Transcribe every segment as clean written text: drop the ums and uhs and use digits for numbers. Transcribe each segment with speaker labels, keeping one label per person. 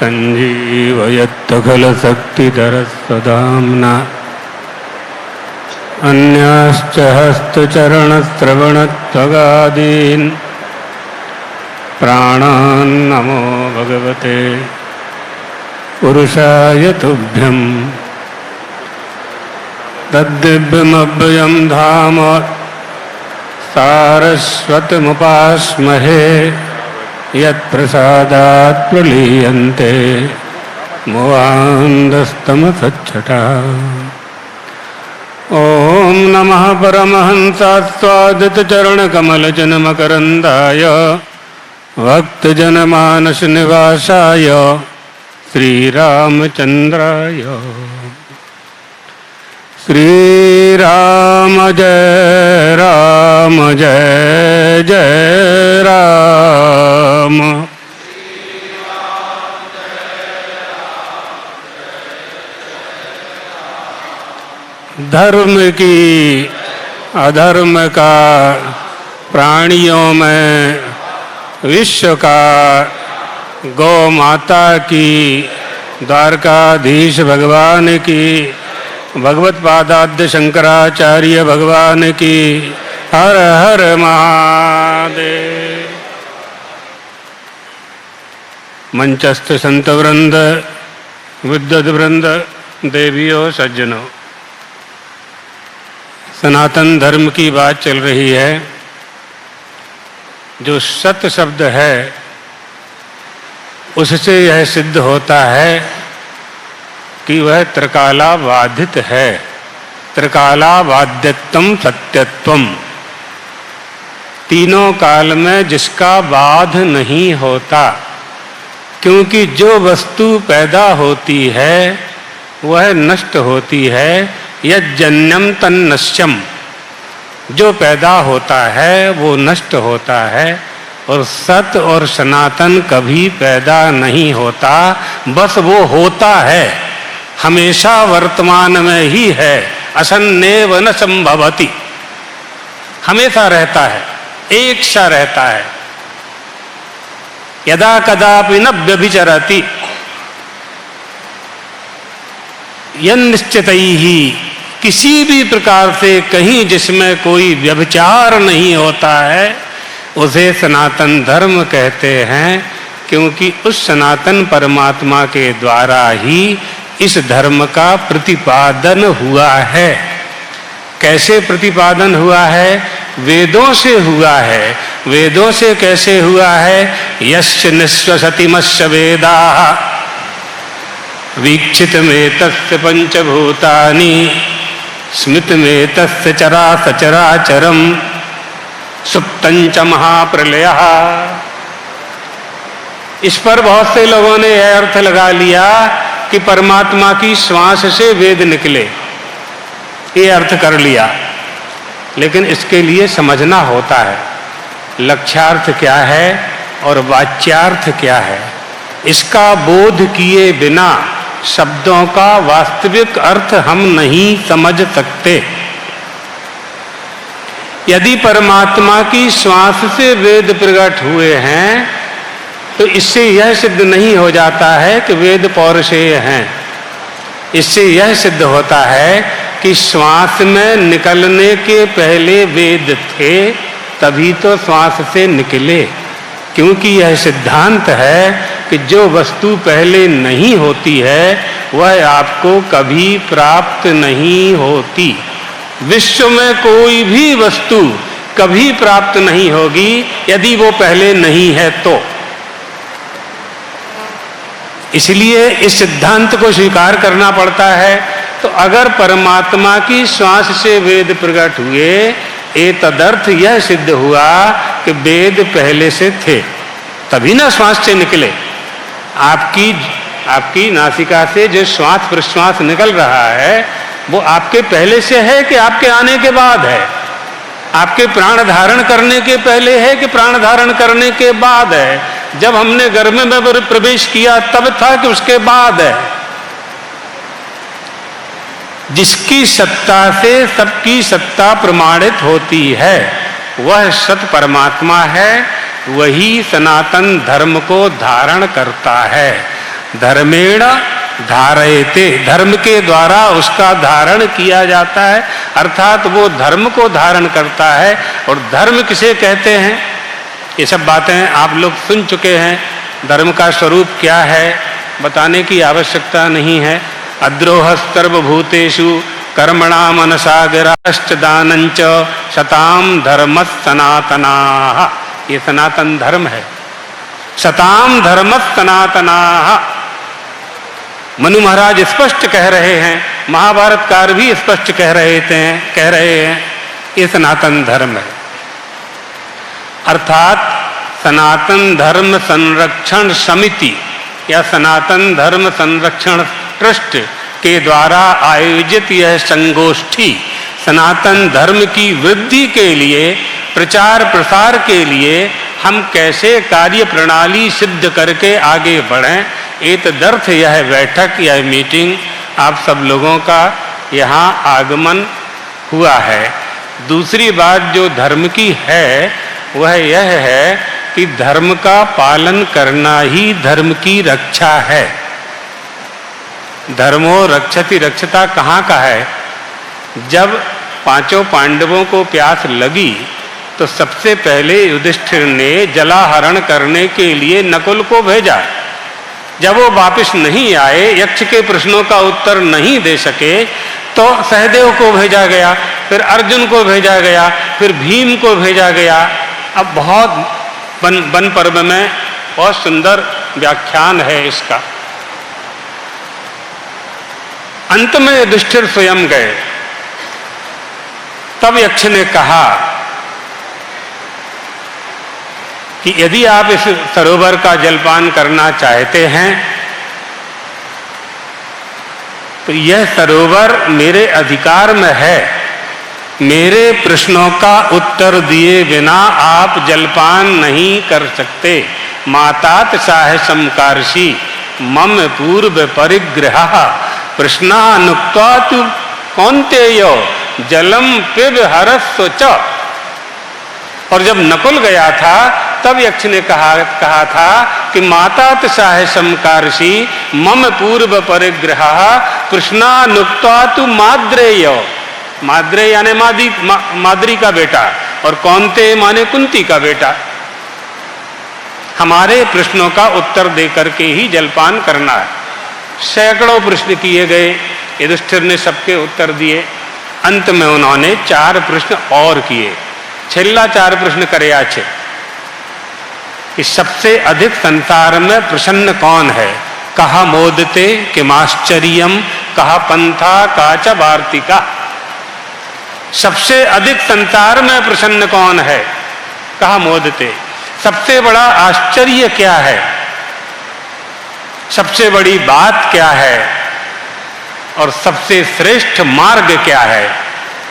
Speaker 1: सञ्जीवयत्तखलशक्तिधरस्वधाम्ना अन्याश्च हस्तचरणश्रवणत्वगादीन् प्राणान् नमो भगवते पुरुषाय तुभ्यं। तद्दिव्यमव्ययं धाम सारस्वतमुपास्महे यत्प्रसादात् प्रलीयन्ते मोहान्धस्तमसच्छटाः। ॐ नमः परमहंसास्वादितचरणकमलजनमकरन्दाय भक्तजनमानसनिवासाय श्रीरामचन्द्राय। श्रीराम जय राम जय जय राम। धर्म की अधर्म का प्राणियों में विश्व का गौ माता की द्वारकाधीश भगवान की भगवत पादाद्य शंकराचार्य भगवान की हर हर महादेव। मंचस्थ संत वृंद विद्वद वृंद देवियों सज्जनों, सनातन धर्म की बात चल रही है। जो सत शब्द है उससे यह सिद्ध होता है कि वह त्रिकालाबाधित है। त्रिकालाबाध्यत्वम सत्यत्वम, तीनों काल में जिसका बाध नहीं होता। क्योंकि जो वस्तु पैदा होती है वह नष्ट होती है। यज्जन्यम तन्नश्यम, जो पैदा होता है वो नष्ट होता है। और सत और सनातन कभी पैदा नहीं होता, बस वो होता है, हमेशा वर्तमान में ही है। असन्नेव न संभवति, हमेशा रहता है, एक सा रहता है। यदा कदापि न व्यभिचरति यन्निश्चितैहि, किसी भी प्रकार से कहीं जिसमें कोई व्यभिचार नहीं होता है उसे सनातन धर्म कहते हैं। क्योंकि उस सनातन परमात्मा के द्वारा ही इस धर्म का प्रतिपादन हुआ है। कैसे प्रतिपादन हुआ है? वेदों से हुआ है। वेदों से कैसे हुआ है? यस्य निश्वसतिमस्य वेदाः वीक्षित में तस्य पंचभूतानि स्मृत में तस्य चराचरम सुप्तंच महाप्रलयः। इस पर बहुत से लोगों ने यह अर्थ लगा लिया कि परमात्मा की श्वास से वेद निकले, ये अर्थ कर लिया। लेकिन इसके लिए समझना होता है लक्ष्यार्थ क्या है और वाच्यार्थ क्या है। इसका बोध किए बिना शब्दों का वास्तविक अर्थ हम नहीं समझ सकते। यदि परमात्मा की श्वास से वेद प्रकट हुए हैं तो इससे यह सिद्ध नहीं हो जाता है कि वेद पौरुषेय हैं। इससे यह सिद्ध होता है कि श्वास में निकलने के पहले वेद थे, तभी तो श्वास से निकले। क्योंकि यह सिद्धांत है कि जो वस्तु पहले नहीं होती है वह आपको कभी प्राप्त नहीं होती। विश्व में कोई भी वस्तु कभी प्राप्त नहीं होगी यदि वो पहले नहीं है तो। इसलिए इस सिद्धांत को स्वीकार करना पड़ता है। तो अगर परमात्मा की श्वास से वेद प्रकट हुए, तदर्थ यह सिद्ध हुआ कि वेद पहले से थे, तभी ना श्वास से निकले। आपकी नासिका से जो श्वास प्रश्वास निकल रहा है वो आपके पहले से है कि आपके आने के बाद है? आपके प्राण धारण करने के पहले है कि प्राण धारण करने के बाद है? जब हमने गर्भ में प्रवेश किया तब था कि उसके बाद है? जिसकी सत्ता से सबकी सत्ता प्रमाणित होती है वह सत परमात्मा है। वही सनातन धर्म को धारण करता है। धर्मेण धारयते, धर्म के द्वारा उसका धारण किया जाता है, अर्थात वो धर्म को धारण करता है। और धर्म किसे कहते हैं, ये सब बातें आप लोग सुन चुके हैं। धर्म का स्वरूप क्या है बताने की आवश्यकता नहीं है। अद्रोह सर्वभूतेषु कर्मणा मनसा गिराश्च दानंच शताम धर्म सनातनाः, ये सनातन धर्म है। शताम धर्म सनातनाः, मनु महाराज स्पष्ट कह रहे हैं, महाभारतकार भी स्पष्ट कह रहे हैं ये सनातन धर्म है। अर्थात सनातन धर्म संरक्षण समिति या सनातन धर्म संरक्षण ट्रस्ट के द्वारा आयोजित यह संगोष्ठी सनातन धर्म की वृद्धि के लिए, प्रचार प्रसार के लिए हम कैसे कार्य प्रणाली सिद्ध करके आगे बढ़ें, एतदर्थ यह बैठक, यह मीटिंग, आप सब लोगों का यहाँ आगमन हुआ है। दूसरी बात जो धर्म की है वह यह है कि धर्म का पालन करना ही धर्म की रक्षा है। धर्मो रक्षति रक्षता कहाँ का है? जब पांचों पांडवों को प्यास लगी तो सबसे पहले युधिष्ठिर ने जलाहरण करने के लिए नकुल को भेजा। जब वो वापस नहीं आए, यक्ष के प्रश्नों का उत्तर नहीं दे सके, तो सहदेव को भेजा गया, फिर अर्जुन को भेजा गया, फिर भीम को भेजा गया। अब बहुत वन पर्व में बहुत सुंदर व्याख्यान है इसका। अंत में युधिष्ठिर स्वयं गए। तब यक्ष ने कहा कि यदि आप इस सरोवर का जलपान करना चाहते हैं तो यह सरोवर मेरे अधिकार में है। मेरे प्रश्नों का उत्तर दिए बिना आप जलपान नहीं कर सकते। मातात साहसम कार्षि मम पूर्व परिग्रह प्रश्नानुक्त्वा तु कौन्तेयो जलम पिब हरस्व च। और जब नकुल गया था तब यक्ष ने कहा था कि मातात साहसम कार्षि मम पूर्व परिग्रह प्रश्नानुक्त्वा तु माद्रेयो, माद्रेय यानी माद्री का बेटा, और कौन्तेय माने कुंती का बेटा। हमारे प्रश्नों का उत्तर देकर के ही जलपान करना है। सैकड़ों प्रश्न किए गए, युधिष्ठिर ने सबके उत्तर दिए। अंत में उन्होंने 4 प्रश्न और किए। छेल्ला 4 प्रश्न करे आछे कि सबसे अधिक संसार में प्रसन्न कौन है? कहा मोदते किमाश्चर्यम, कहा पंथा काच वार्तिका। सबसे अधिक संसार में प्रसन्न कौन है? कहा मोदते। सबसे बड़ा आश्चर्य क्या है? सबसे बड़ी बात क्या है? और सबसे श्रेष्ठ मार्ग क्या है?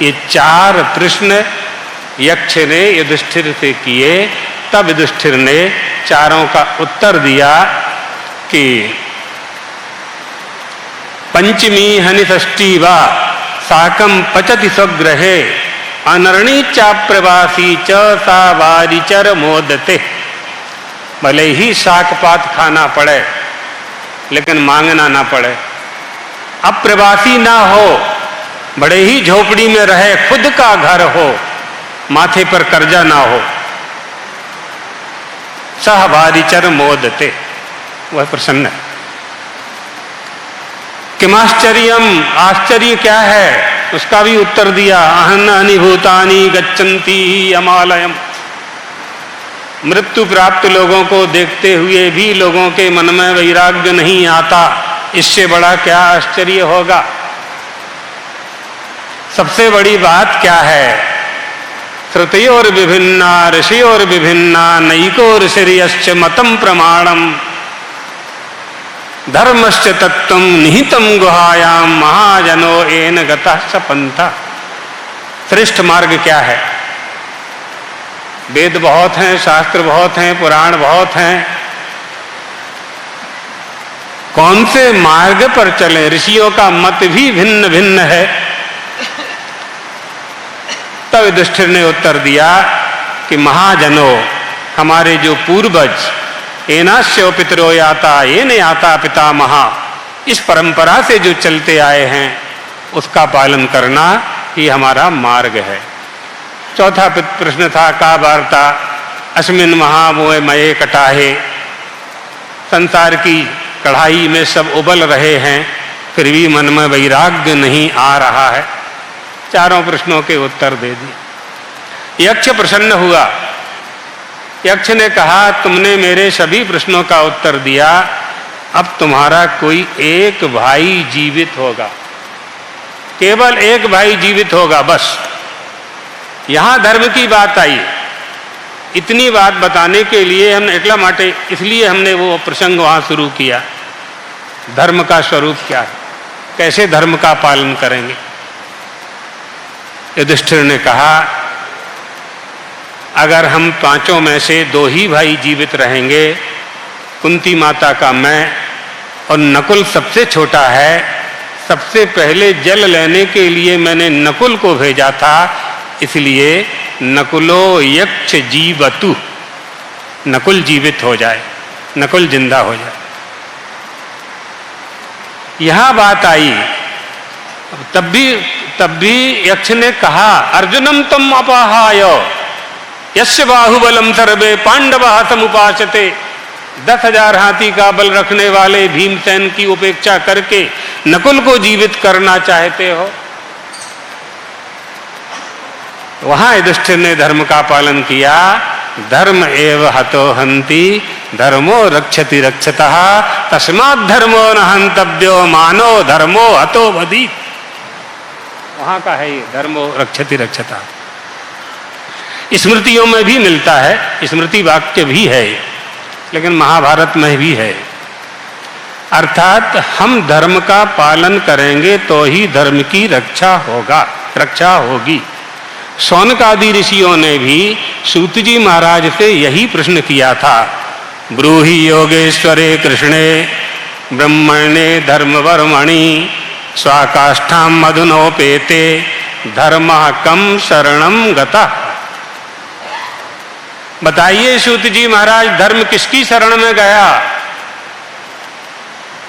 Speaker 1: ये 4 प्रश्न यक्ष ने युधिष्ठिर से किए। तब युधिष्ठिर ने चारों का उत्तर दिया कि पंचमी हनि षष्ठी वा साकम पचति स्वग्रहे अनरणी चाप्रवासी च सा वारिचर मोदते। भले ही शाकपात खाना पड़े लेकिन मांगना ना पड़े, अप्रवासी ना हो, बड़े ही झोपड़ी में रहे, खुद का घर हो, माथे पर कर्जा ना हो, सह वारिचर मोदते, वह प्रसन्न है। किमाश्चर्यम, आश्चर्य क्या है? उसका भी उत्तर दिया। अहन अनिभूतानि गच्छन्ति अमालयम। मृत्यु प्राप्त लोगों को देखते हुए भी लोगों के मन में वैराग्य नहीं आता, इससे बड़ा क्या आश्चर्य होगा? सबसे बड़ी बात क्या है? श्रुतियोर विभिन्ना ऋषियोर विभिन्ना नैको ऋषिर्यश्च मतम प्रमाणम धर्मश्च तत्त्वं निहितं गुहायाम महाजनो येन गतः स पंथा। श्रेष्ठ मार्ग क्या है? वेद बहुत हैं, शास्त्र बहुत हैं, पुराण बहुत हैं, कौन से मार्ग पर चलें? ऋषियों का मत भी भिन्न भिन्न है। तब युधिष्ठिर ने उत्तर दिया कि महाजनों, हमारे जो पूर्वज एनास्यो पितरो याता ये न याता पितामहा, इस परंपरा से जो चलते आए हैं उसका पालन करना ही हमारा मार्ग है। चौथा प्रश्न था का वार्ता अस्मिन महामोह मये कटाहे, संसार की कढ़ाई में सब उबल रहे हैं फिर भी मन में वैराग्य नहीं आ रहा है। चारों प्रश्नों के उत्तर दे दिए। यक्ष प्रसन्न हुआ। यक्ष ने कहा तुमने मेरे सभी प्रश्नों का उत्तर दिया, अब तुम्हारा कोई एक भाई जीवित होगा, केवल एक भाई जीवित होगा बस। यहां धर्म की बात आई। इतनी बात बताने के लिए हमने एकला माटे इसलिए हमने वो प्रसंग वहां शुरू किया। धर्म का स्वरूप क्या है, कैसे धर्म का पालन करेंगे। युधिष्ठिर ने कहा अगर हम पांचों में से दो ही भाई जीवित रहेंगे, कुंती माता का मैं और नकुल सबसे छोटा है, सबसे पहले जल लेने के लिए मैंने नकुल को भेजा था, इसलिए नकुलो यक्ष जीवतु, नकुल जीवित हो जाए, नकुल जिंदा हो जाए। यहां बात आई। तब भी यक्ष ने कहा अर्जुनम तम अपाहाय यस्य बाहुबलम सर्वे पांडवा समुपासते, 10,000 हाथी का बल रखने वाले भीमसेन की उपेक्षा करके नकुल को जीवित करना चाहते हो। वहां युधिष्ठिर ने धर्म का पालन किया। धर्म एव हतो हन्ति धर्मो रक्षति रक्षतः तस्मात् धर्मो न हन्तव्यो मानो धर्मो हतो वदीत। वहां का है ये धर्मो रक्षति रक्षतः। स्मृतियों में भी मिलता है, स्मृति वाक्य भी है, लेकिन महाभारत में भी है। अर्थात हम धर्म का पालन करेंगे तो ही धर्म की रक्षा होगी। शौनक आदि ऋषियों ने भी सूत जी महाराज से यही प्रश्न किया था। ब्रूहि योगेश्वरे कृष्णे ब्रह्मणे धर्मवर्मणि स्वाकाष्ठां मधुनोपेते धर्मः कम शरणं गतः। बताइए सूत जी महाराज, धर्म किसकी शरण में गया?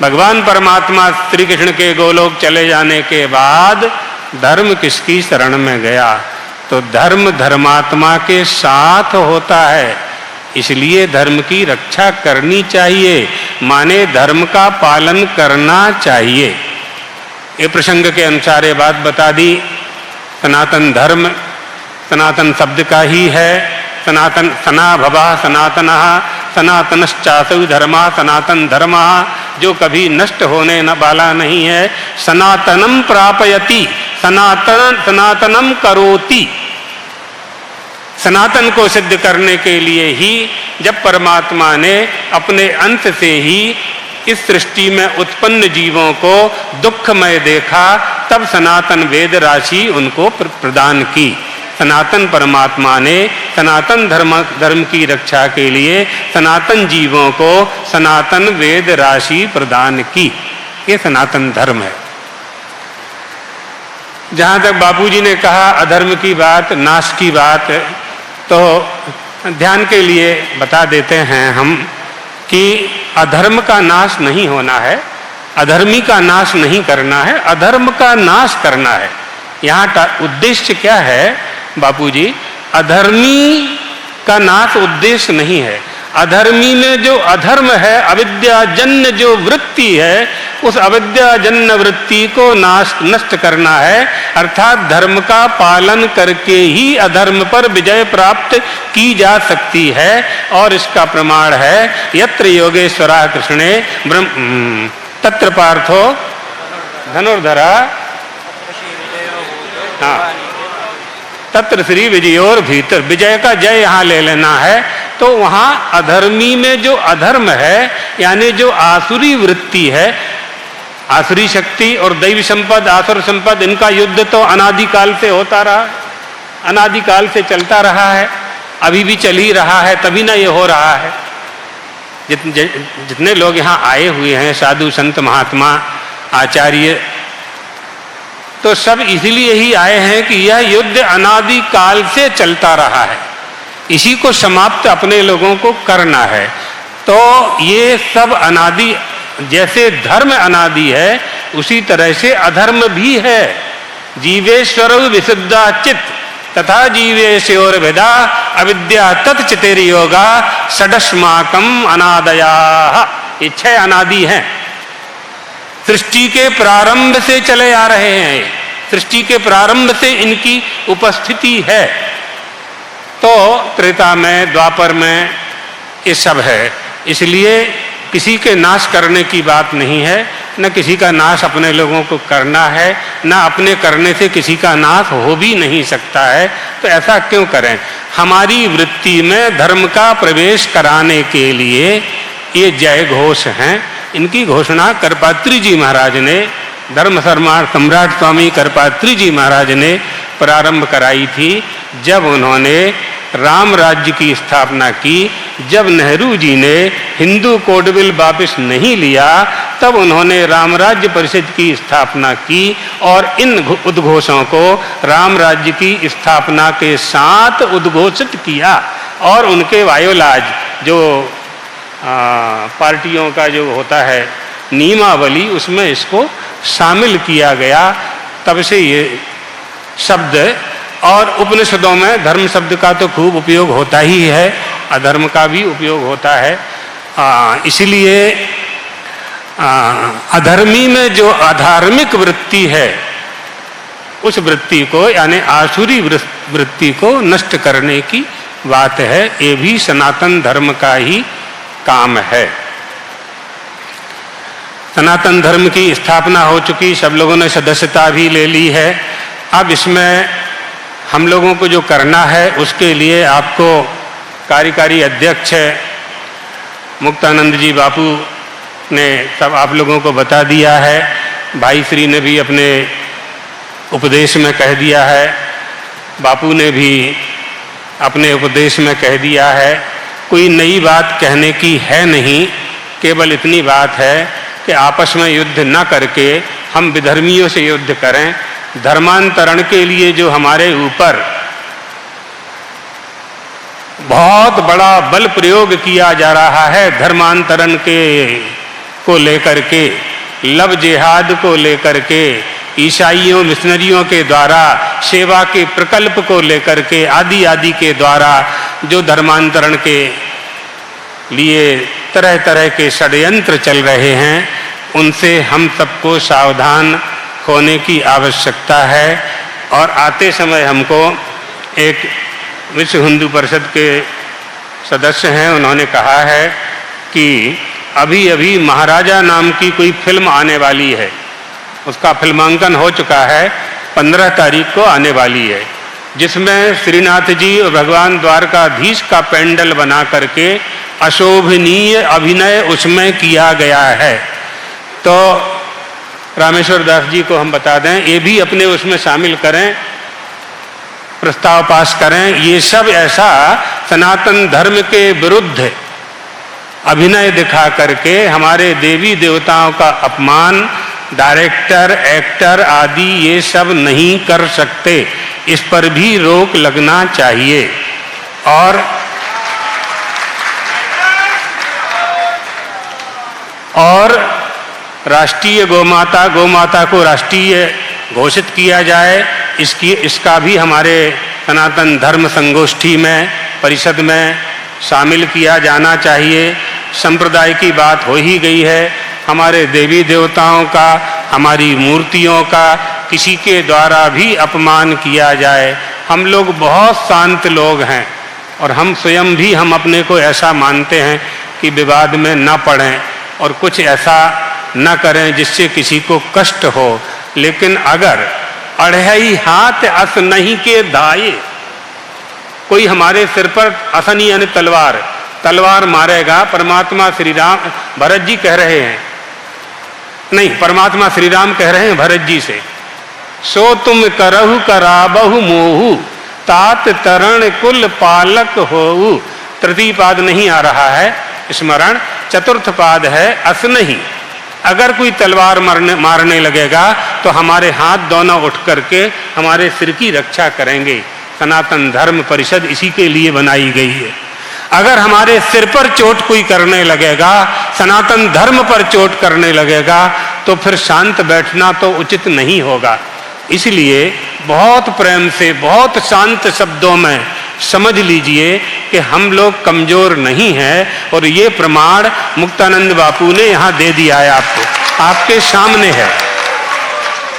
Speaker 1: भगवान परमात्मा श्री कृष्ण के गोलोक चले जाने के बाद धर्म किसकी शरण में गया? तो धर्म धर्मात्मा के साथ होता है, इसलिए धर्म की रक्षा करनी चाहिए, माने धर्म का पालन करना चाहिए। ये प्रसंग के अनुसार ये बात बता दी। सनातन धर्म सनातन शब्द का ही है। सनातन सना भवा सनातनः सनातनश्चासौ धर्मा सनातन धर्म, जो कभी नष्ट होने न वाला नहीं है। सनातनम प्रापयति सनातनम करोति। सनातन को सिद्ध करने के लिए ही जब परमात्मा ने अपने अंत से ही इस सृष्टि में उत्पन्न जीवों को दुखमय देखा, तब सनातन वेद राशि उनको प्रदान की। सनातन परमात्मा ने सनातन धर्म की रक्षा के लिए सनातन जीवों को सनातन वेद राशि प्रदान की। ये सनातन धर्म है। जहां तक बापूजी ने कहा अधर्म की बात, नाश की बात, तो ध्यान के लिए बता देते हैं हम कि अधर्म का नाश नहीं होना है, अधर्मी का नाश नहीं करना है, अधर्म का नाश करना है। यहाँ उद्देश्य क्या है बापूजी? अधर्मी का नाश उद्देश्य नहीं है। अधर्मी में जो अधर्म है, अविद्याजन्य जो वृत्ति है, उस अविद्याजन्य वृत्ति को नष्ट करना है। अर्थात धर्म का पालन करके ही अधर्म पर विजय प्राप्त की जा सकती है। और इसका प्रमाण है यत्र योगेश्वरः कृष्णे तत्र पार्थो धनुर्धरा, हाँ, तत्र श्री विजयोर भीतर। विजय का जय यहाँ ले लेना है। तो वहाँ अधर्मी में जो अधर्म है, यानी जो आसुरी वृत्ति है, आसुरी शक्ति और दैवी संपद, आसुर संपद, इनका युद्ध तो अनादिकाल से होता रहा, अनादिकाल से चलता रहा है, अभी भी चल ही रहा है, तभी ना ये हो रहा है। जितने लोग यहाँ आए हुए हैं, साधु संत महात्मा आचार्य, तो सब इसलिए ही आए हैं कि यह युद्ध अनादिकाल से चलता रहा है, इसी को समाप्त अपने लोगों को करना है। तो ये सब अनादि, जैसे धर्म अनादि है उसी तरह से अधर्म भी है। जीवेश्वर विशुद्धा चित्त तथा जीवेश्वर भेदा अविद्या तत्चितेर्योगा षडस्माकम अनादया। ये 6 अनादि हैं, सृष्टि के प्रारंभ से चले आ रहे हैं, सृष्टि के प्रारंभ से इनकी उपस्थिति है। तो त्रेता में, द्वापर में ये सब है, इसलिए किसी के नाश करने की बात नहीं है, न किसी का नाश अपने लोगों को करना है, न अपने करने से किसी का नाश हो भी नहीं सकता है। तो ऐसा क्यों करें? हमारी वृत्ति में धर्म का प्रवेश कराने के लिए ये जय घोष हैं। इनकी घोषणा करपात्री जी महाराज ने, धर्म सम्राट स्वामी करपात्री जी महाराज ने प्रारंभ कराई थी जब उन्होंने राम राज्य की स्थापना की। जब नेहरू जी ने हिंदू कोड बिल वापस नहीं लिया तब उन्होंने राम राज्य परिषद की स्थापना की और इन उद्घोषों को राम राज्य की स्थापना के साथ उद्घोषित किया और उनके वायोलाज जो पार्टियों का जो होता है नियमावली, उसमें इसको शामिल किया गया। तब से ये शब्द, और उपनिषदों में धर्म शब्द का तो खूब उपयोग होता ही है, अधर्म का भी उपयोग होता है। इसलिए अधर्मी में जो अधार्मिक वृत्ति है उस वृत्ति को, यानी आसुरी वृत्ति को नष्ट करने की बात है। ये भी सनातन धर्म का ही काम है। सनातन धर्म की स्थापना हो चुकी, सब लोगों ने सदस्यता भी ले ली है। अब इसमें हम लोगों को जो करना है उसके लिए आपको कार्यकारी अध्यक्ष मुक्तानंद जी बापू ने सब आप लोगों को बता दिया है। भाई श्री ने भी अपने उपदेश में कह दिया है, बापू ने भी अपने उपदेश में कह दिया है। कोई नई बात कहने की है नहीं, केवल इतनी बात है कि आपस में युद्ध न करके हम विधर्मियों से युद्ध करें। धर्मांतरण के लिए जो हमारे ऊपर बहुत बड़ा बल प्रयोग किया जा रहा है, धर्मांतरण के को लेकर के, लव जिहाद को लेकर के, ईसाइयों मिशनरियों के द्वारा सेवा के प्रकल्प को लेकर के, आदि आदि के द्वारा जो धर्मांतरण के लिए तरह तरह के षड्यंत्र चल रहे हैं, उनसे हम सबको सावधान होने की आवश्यकता है। और आते समय हमको एक विश्व हिंदू परिषद के सदस्य हैं, उन्होंने कहा है कि अभी अभी महाराजा नाम की कोई फिल्म आने वाली है, उसका फिल्मांकन हो चुका है, 15 तारीख को आने वाली है, जिसमें श्रीनाथ जी और भगवान द्वारकाधीश का पेंडल बना करके अशोभनीय अभिनय उसमें किया गया है। तो रामेश्वर दास जी को हम बता दें, ये भी अपने उसमें शामिल करें, प्रस्ताव पास करें। ये सब ऐसा सनातन धर्म के विरुद्ध अभिनय दिखा करके हमारे देवी देवताओं का अपमान डायरेक्टर, एक्टर आदि ये सब नहीं कर सकते। इस पर भी रोक लगना चाहिए। और राष्ट्रीय गौमाता को राष्ट्रीय घोषित किया जाए, इसका भी हमारे सनातन धर्म संगोष्ठी में, परिषद में शामिल किया जाना चाहिए। संप्रदाय की बात हो ही गई है, हमारे देवी देवताओं का, हमारी मूर्तियों का किसी के द्वारा भी अपमान किया जाए। हम लोग बहुत शांत लोग हैं और हम स्वयं भी हम अपने को ऐसा मानते हैं कि विवाद में न पड़ें और कुछ ऐसा न करें जिससे किसी को कष्ट हो। लेकिन अगर अढ़ाई हाथ अस नहीं के दाए, कोई हमारे सिर पर असनी यानी तलवार मारेगा, परमात्मा श्री राम, भरत जी कह रहे हैं, नहीं, परमात्मा श्री राम कह रहे हैं भरत जी से, सो तुम करहु कराबहु मोहु तात तरण कुल पालक होऊ। तृतीय पाद नहीं आ रहा है स्मरण, चतुर्थ पाद है अस नहीं। अगर कोई तलवार मारने लगेगा तो हमारे हाथ दोनों उठ करके हमारे सिर की रक्षा करेंगे। सनातन धर्म परिषद इसी के लिए बनाई गई है। अगर हमारे सिर पर चोट कोई करने लगेगा, सनातन धर्म पर चोट करने लगेगा, तो फिर शांत बैठना तो उचित नहीं होगा। इसलिए बहुत प्रेम से, बहुत शांत शब्दों में समझ लीजिए कि हम लोग कमजोर नहीं हैं, और ये प्रमाण मुक्तानंद बापू ने यहाँ दे दिया है आपको, आपके सामने है।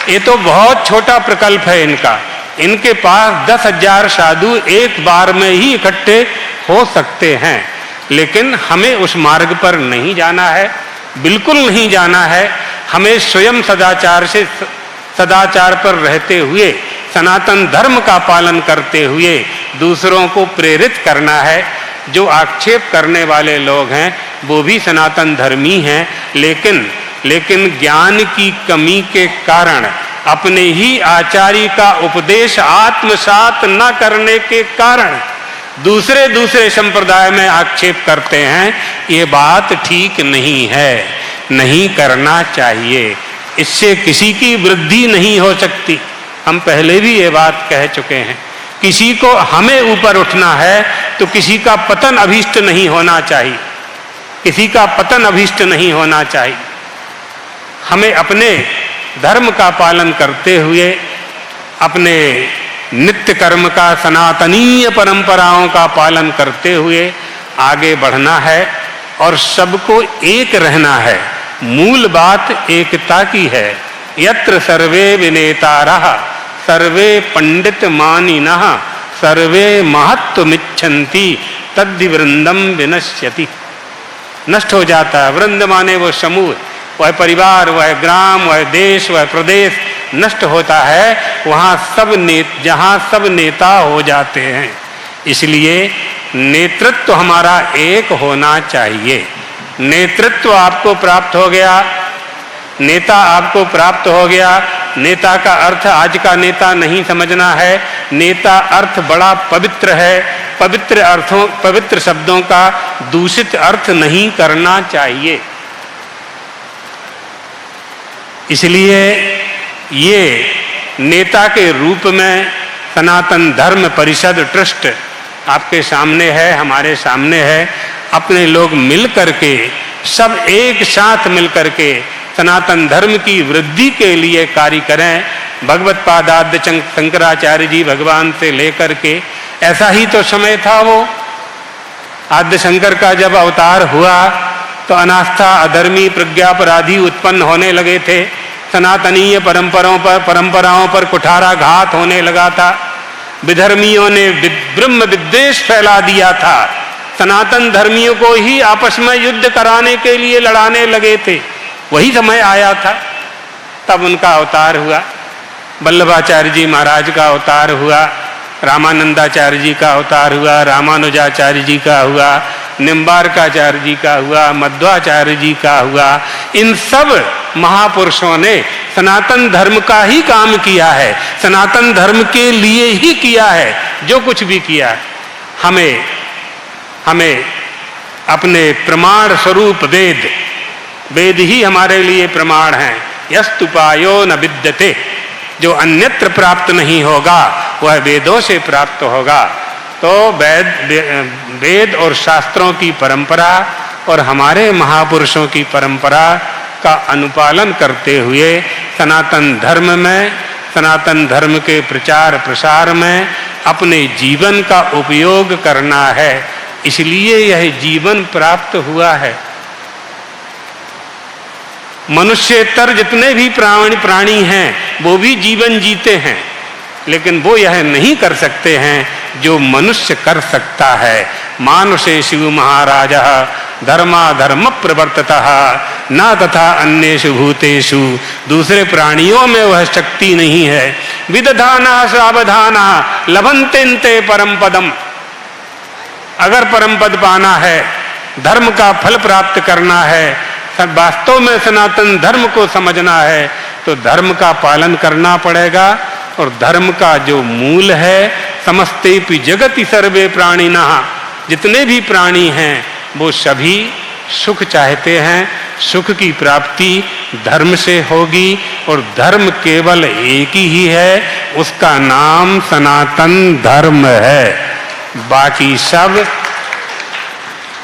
Speaker 1: ये तो बहुत छोटा प्रकल्प है इनका। इनके पास 10,000 साधु एक बार में ही इकट्ठे हो सकते हैं, लेकिन हमें उस मार्ग पर नहीं जाना है, बिल्कुल नहीं जाना है। हमें स्वयं सदाचार पर रहते हुए, सनातन धर्म का पालन करते हुए दूसरों को प्रेरित करना है। जो आक्षेप करने वाले लोग हैं वो भी सनातन धर्मी हैं, लेकिन ज्ञान की कमी के कारण, अपने ही आचार्य का उपदेश आत्मसात न करने के कारण दूसरे संप्रदाय में आक्षेप करते हैं। ये बात ठीक नहीं है, नहीं करना चाहिए। इससे किसी की वृद्धि नहीं हो सकती। हम पहले भी ये बात कह चुके हैं। किसी को हमें ऊपर उठना है तो किसी का पतन अभीष्ट नहीं होना चाहिए, किसी का पतन अभीष्ट नहीं होना चाहिए। हमें अपने धर्म का पालन करते हुए, अपने नित्य कर्म का, सनातनीय परंपराओं का पालन करते हुए आगे बढ़ना है और सबको एक रहना है। मूल बात एकता की है। यत्र सर्वे विनेतारः सर्वे पंडित मानिनः सर्वे महत्वमिच्छन्ति तद्धि वृंदम विनश्यति। नष्ट हो जाता है। वृंद माने वो समूह, वह परिवार, वह ग्राम, वह देश, वह प्रदेश नष्ट होता है। जहाँ सब नेता हो जाते हैं। इसलिए नेतृत्व हमारा एक होना चाहिए। नेतृत्व आपको प्राप्त हो गया, नेता आपको प्राप्त हो गया। नेता का अर्थ आज का नेता नहीं समझना है। नेता अर्थ बड़ा पवित्र है। पवित्र शब्दों का दूषित अर्थ नहीं करना चाहिए। इसलिए ये नेता के रूप में सनातन धर्म परिषद ट्रस्ट आपके सामने है, हमारे सामने है। अपने लोग मिल करके, सब एक साथ मिल करके सनातन धर्म की वृद्धि के लिए कार्य करें। भगवत पादाद्य शंकराचार्य जी भगवान से लेकर के, ऐसा ही तो समय था। वो आद्य शंकर का जब अवतार हुआ तो अनास्था, अधर्मी, प्रज्ञापराधी उत्पन्न होने लगे थे। सनातनीय परंपराओं पर कुठारा घात होने लगा था। विधर्मियों ने ब्रह्म विद्वेष फैला दिया था। सनातन धर्मियों को ही आपस में युद्ध कराने के लिए लड़ाने लगे थे। वही समय आया था, तब उनका अवतार हुआ। वल्लभाचार्य जी महाराज का अवतार हुआ, रामानंदाचार्य जी का अवतार हुआ, रामानुजाचार्य जी का हुआ, निम्बार्काचार्य जी का हुआ, मध्वाचार्य जी का हुआ। इन सब महापुरुषों ने सनातन धर्म का ही काम किया है, सनातन धर्म के लिए ही किया है। जो कुछ भी किया है, हमें अपने प्रमाण स्वरूप वेद ही हमारे लिए प्रमाण है। यस्तुपायो न विद्यते, जो अन्यत्र प्राप्त नहीं होगा वह वेदों से प्राप्त होगा। तो वेद और शास्त्रों की परंपरा और हमारे महापुरुषों की परंपरा का अनुपालन करते हुए सनातन धर्म में, सनातन धर्म के प्रचार प्रसार में अपने जीवन का उपयोग करना है। इसलिए यह जीवन प्राप्त हुआ है। मनुष्यतर जितने भी प्राणी हैं वो भी जीवन जीते हैं, लेकिन वो यह नहीं कर सकते हैं जो मनुष्य कर सकता है। मानुषेषु महाराज धर्माधर्म प्रवर्ततः न तथा अन्येषु भूतेषु, दूसरे प्राणियों में वह शक्ति नहीं है। विदधाना सावधाना लभन्ते परम पदम। अगर परम पद पाना है, धर्म का फल प्राप्त करना है, वास्तव में सनातन धर्म को समझना है, तो धर्म का पालन करना पड़ेगा। और धर्म का जो मूल है, समस्तेपि जगति सर्वे प्राणिनः, जितने भी प्राणी हैं वो सभी सुख चाहते हैं। सुख की प्राप्ति धर्म से होगी और धर्म केवल एक ही है, उसका नाम सनातन धर्म है। बाकी सब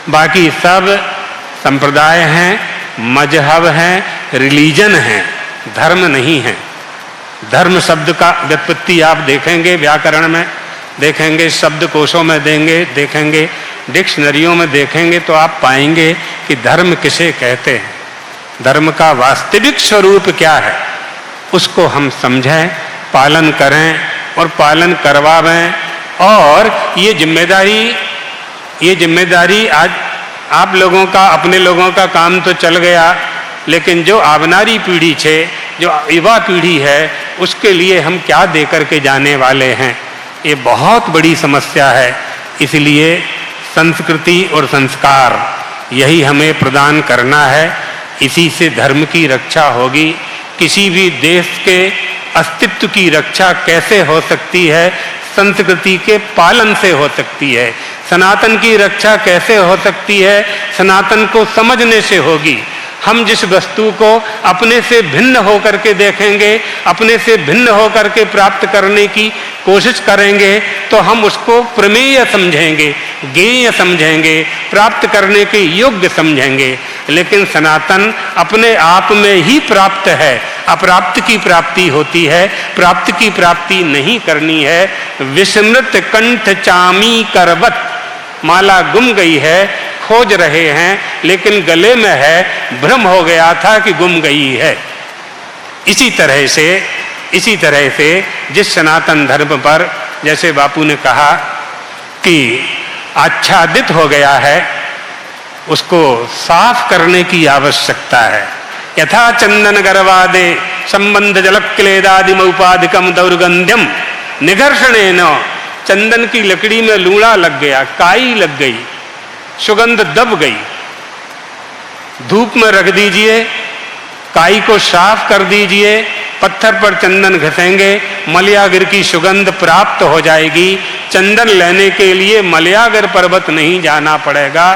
Speaker 1: बाकी सब संप्रदाय हैं, मजहब हैं, रिलीजन हैं, धर्म नहीं है। धर्म शब्द का व्युत्पत्ति आप देखेंगे, व्याकरण में देखेंगे, शब्दकोशों में देखेंगे, डिक्शनरियों में देखेंगे तो आप पाएंगे कि धर्म किसे कहते हैं, धर्म का वास्तविक स्वरूप क्या है, उसको हम समझें, पालन करें और पालन करवावें। और ये जिम्मेदारी आज आप लोगों का, अपने लोगों का काम तो चल गया, लेकिन जो आवनारी पीढ़ी छे, जो युवा पीढ़ी है, उसके लिए हम क्या दे करके जाने वाले हैं, ये बहुत बड़ी समस्या है। इसलिए संस्कृति और संस्कार यही हमें प्रदान करना है। इसी से धर्म की रक्षा होगी। किसी भी देश के अस्तित्व की रक्षा कैसे हो सकती है? संस्कृति के पालन से हो सकती है। सनातन की रक्षा कैसे हो सकती है? सनातन को समझने से होगी। हम जिस वस्तु को अपने से भिन्न होकर के देखेंगे, अपने से भिन्न होकर के प्राप्त करने की कोशिश करेंगे, तो हम उसको प्रमेय समझेंगे, ज्ञेय समझेंगे, प्राप्त करने के योग्य समझेंगे। लेकिन सनातन अपने आप में ही प्राप्त है, अप्राप्त की प्राप्ति होती है, प्राप्त की प्राप्ति नहीं करनी है। विस्मृत कंठ चामी करवत, माला गुम गई है, खोज रहे हैं, लेकिन गले में है, भ्रम हो गया था कि गुम गई है। इसी तरह से जिस सनातन धर्म पर, जैसे बापू ने कहा कि आच्छादित हो गया है, उसको साफ करने की आवश्यकता है। यथा चंदन गर्वादे संबंध जलक्लेदादिमौपाधिकम दौर्गंध्यम निघर्षणेन, चंदन की लकड़ी में लूड़ा लग गया, काई लग गई, सुगंध दब गई, धूप में रख दीजिए, काई को साफ कर दीजिए, पत्थर पर चंदन घसेंगे, मलयागर की सुगंध प्राप्त हो जाएगी। चंदन लेने के लिए मलयागर पर्वत नहीं जाना पड़ेगा।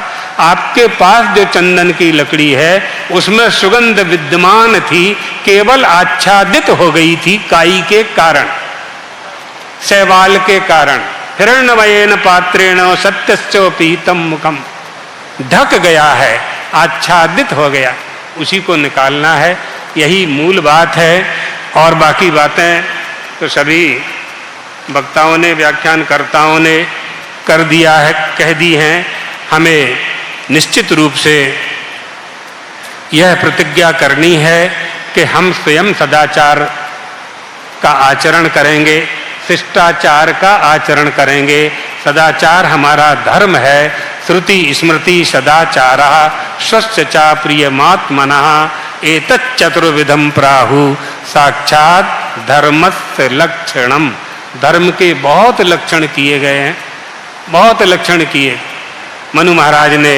Speaker 1: आपके पास जो चंदन की लकड़ी है उसमें सुगंध विद्यमान थी, केवल आच्छादित हो गई थी काई के कारण, शैवाल के कारण। हिरण्मयेन पात्रेण सत्यश्चोपीतम मुखम, ढक गया है, आच्छादित हो गया, उसी को निकालना है। यही मूल बात है। और बाकी बातें तो सभी वक्ताओं ने, व्याख्यानकर्ताओं ने कर दिया है, कह दी हैं। हमें निश्चित रूप से यह प्रतिज्ञा करनी है कि हम स्वयं सदाचार का आचरण करेंगे, शिष्टाचार का आचरण करेंगे। सदाचार हमारा धर्म है। श्रुति स्मृति सदाचारः स्वस्य च प्रियमात्मनः एतत् चतुर्विधम प्राहु साक्षात धर्मस्य लक्षणम। धर्म के बहुत लक्षण किए गए हैं, बहुत लक्षण किए। मनु महाराज ने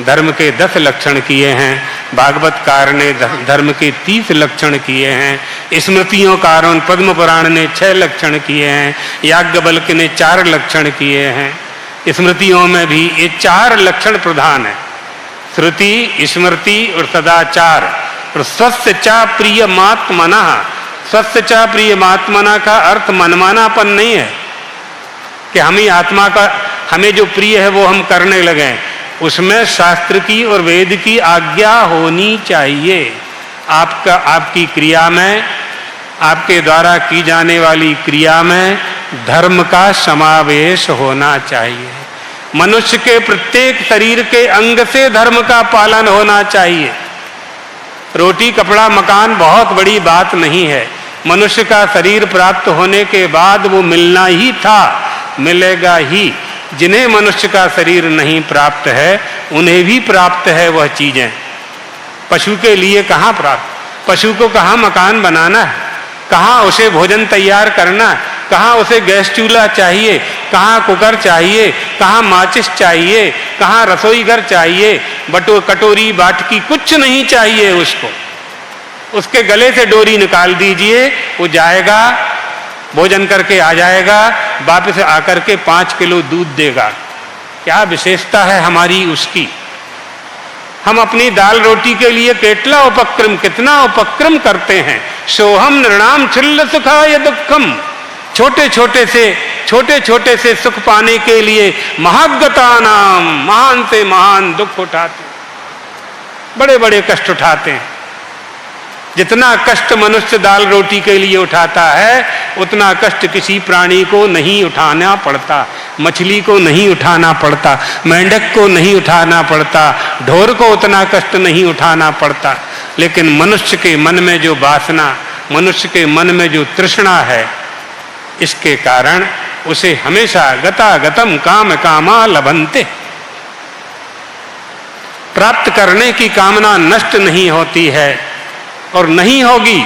Speaker 1: धर्म के 10 लक्षण किए हैं, भागवतकार ने धर्म के 30 लक्षण किए हैं, स्मृतियों कारण पद्म पुराण ने 6 लक्षण किए हैं, याज्ञवल्क्य ने 4 लक्षण किए हैं। स्मृतियों में भी ये 4 लक्षण प्रधान है, श्रुति, स्मृति और सदाचार। और स्वस्य च प्रियमात्मनः, स्वस्य च प्रियमात्मनः का अर्थ मनमानापन नहीं है कि हम ही आत्मा का, हमें जो प्रिय है वो हम करने लगे। उसमें शास्त्र की और वेद की आज्ञा होनी चाहिए। आपकी क्रिया में, आपके द्वारा की जाने वाली क्रिया में धर्म का समावेश होना चाहिए। मनुष्य के प्रत्येक शरीर के अंग से धर्म का पालन होना चाहिए। रोटी कपड़ा मकान बहुत बड़ी बात नहीं है। मनुष्य का शरीर प्राप्त होने के बाद वो मिलना ही था, मिलेगा ही। जिन्हें मनुष्य का शरीर नहीं प्राप्त है उन्हें भी प्राप्त है वह चीजें। पशु के लिए कहाँ प्राप्त, पशु को कहाँ मकान बनाना है, कहाँ उसे भोजन तैयार करना, कहाँ उसे गैस चूल्हा चाहिए, कहाँ कुकर चाहिए, कहाँ माचिस चाहिए, कहाँ रसोई घर चाहिए, कटोरी बाटकी कुछ नहीं चाहिए उसको। उसके गले से डोरी निकाल दीजिए, वो जाएगा, भोजन करके आ जाएगा, वापस आकर के 5 किलो दूध देगा। क्या विशेषता है हमारी उसकी। हम अपनी दाल रोटी के लिए कितना उपक्रम करते हैं। सोहम नृणाम छिल्ल सुखाय दुखम। छोटे छोटे छोटे से सुख पाने के लिए महागता नाम, महान से महान दुख उठाते, बड़े बड़े कष्ट उठाते हैं। जितना कष्ट मनुष्य दाल रोटी के लिए उठाता है, उतना कष्ट किसी प्राणी को नहीं उठाना पड़ता। मछली को नहीं उठाना पड़ता, मेंढक को नहीं उठाना पड़ता, ढोर को उतना कष्ट नहीं उठाना पड़ता। लेकिन मनुष्य के मन में जो वासना, मनुष्य के मन में जो तृष्णा है, इसके कारण उसे हमेशा गता गतम काम कामा लभन्ते, प्राप्त करने की कामना नष्ट नहीं होती है और नहीं होगी।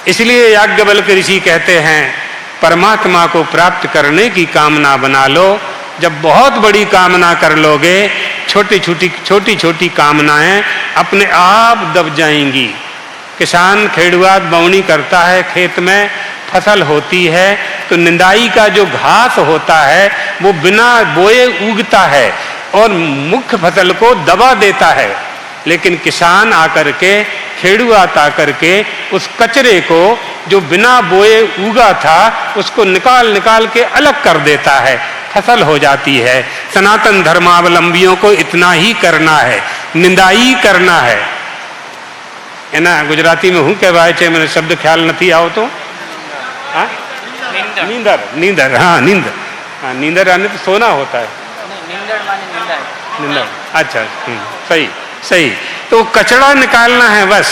Speaker 1: इसलिए याज्ञवल्क्य ऋषि कहते हैं परमात्मा को प्राप्त करने की कामना बना लो। जब बहुत बड़ी कामना कर लोगे, छोटी छोटी कामनाएं अपने आप दब जाएंगी। किसान खेड़ुआत बौनी करता है, खेत में फसल होती है तो निंदाई का जो घास होता है वो बिना बोए उगता है और मुख्य फसल को दबा देता है। लेकिन किसान आकर के, खेड़ुआत आकर के उस कचरे को जो बिना बोए उगा था उसको निकाल निकाल के अलग कर देता है, फसल हो जाती है। सनातन धर्मावलंबियों को इतना ही करना है, निंदाई करना है ना। गुजराती में हूँ कहवाय छे, मैंने शब्द ख्याल नहीं आओ तो नींदर, नींदर, हाँ नींद, हाँ नींदर आने तो सोना होता है, नींदर, अच्छा सही सही। तो कचरा निकालना है बस।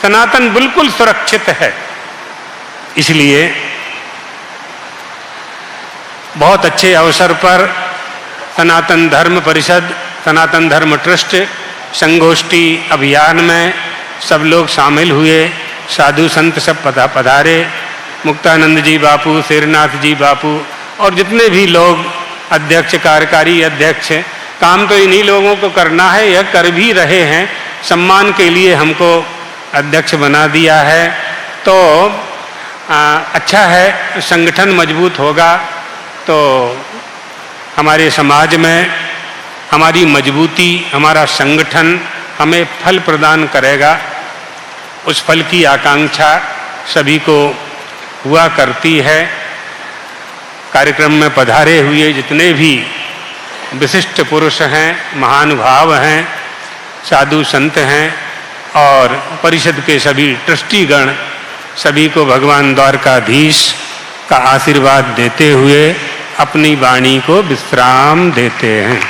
Speaker 1: सनातन बिल्कुल सुरक्षित है। इसलिए बहुत अच्छे अवसर पर सनातन धर्म परिषद, सनातन धर्म ट्रस्ट संगोष्ठी अभियान में सब लोग शामिल हुए। साधु संत सब पधारे, मुक्तानंद जी बापू, शेरनाथ जी बापू और जितने भी लोग अध्यक्ष, कार्यकारी अध्यक्ष, काम तो इन्हीं लोगों को करना है, यह कर भी रहे हैं। सम्मान के लिए हमको अध्यक्ष बना दिया है तो अच्छा है, संगठन मजबूत होगा तो हमारे समाज में हमारी मजबूती, हमारा संगठन हमें फल प्रदान करेगा। उस फल की आकांक्षा सभी को हुआ करती है। कार्यक्रम में पधारे हुए जितने भी विशिष्ट पुरुष हैं, महानुभाव हैं, साधु संत हैं और परिषद के सभी ट्रस्टीगण, सभी को भगवान द्वारकाधीश का आशीर्वाद देते हुए अपनी वाणी को विश्राम देते हैं।